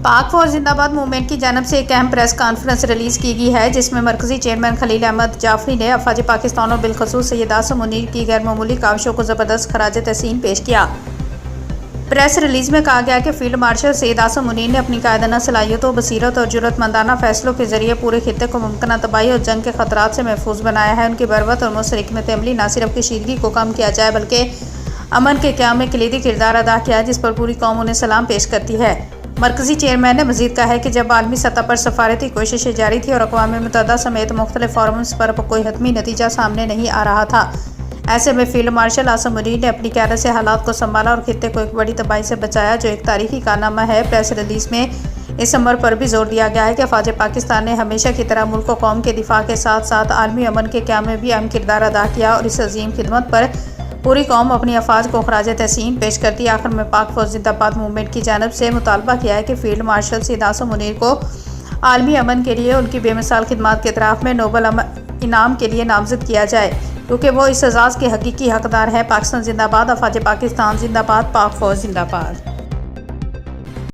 पाक फौज जिंदाबाद मूवमेंट की जानब से एक अहम प्रेस कॉन्फ्रेंस रिलीज़ की गई है, जिसमें मरकजी चेयरमैन खलील अहमद जाफरी ने अफवाज पाकिस्तान और बिलखसूस सैयद आसिम मुनीर की गैर मामूली काविशों को ज़बरदस्त खराज तहसीन पेश किया। प्रेस रिलीज़ में कहा गया कि फील्ड मार्शल सैयद आसिम मुनीर ने अपनी कायदाना सलाहियतों, बसीरत और जुर्रतमंदाना फैसलों के जरिए पूरे खित्ते को मुमकिन तबाही और जंग के खतरात से महफूज बनाया है। उनकी बरवत और मुसर हिकमत अमली न सिर्फ कशीदगी को कम किया जाए बल्कि अमन के क़याम में कलीदी किरदार अदा किया है, जिस पर पूरी कौम उन्हें सलाम पेश करती है। मरकजी चेयरमैन ने मजीद कहा है कि जब आलमी सतह पर सफारती कोशिशें जारी थी और अक़वाम मुत्तहिदा समेत मुख्तलिफ फोरम्स पर कोई हतमी नतीजा सामने नहीं आ रहा था, ऐसे में फील्ड मार्शल आसिम मुनीर ने अपनी क़यादत से हालात को संभाला और खित्ते को एक बड़ी तबाही से बचाया, जो एक तारीखी कारनामा है। प्रेस रिलीज़ में इस अमर पर भी जोर दिया गया है कि फ़ौज पाकिस्तान ने हमेशा की तरह मुल्क व कौम के दिफा के साथ साथ आलमी अमन के क़याम में भी अहम किरदार अदा किया और इस अजीम खिदमत पर पूरी कौम अपनी अफवाज को खराज तहसीन पेश करती है। आखिर में पाक फौज जिंदाबाद मूवमेंट की जानब से मुतालबा किया है कि फील्ड मार्शल सैयद आसिम मुनीर को आलमी अमन के लिए उनकी बेमिसाल खिदमत के इतराफ़ में नोबल इनाम के लिए नामजद किया जाए, क्योंकि वो इस एजाज़ के हकीकी हकदार है। पाकिस्तान जिंदाबाद, अफवाज पाकिस्तान जिंदाबाद, पाक फौज जिंदाबाद।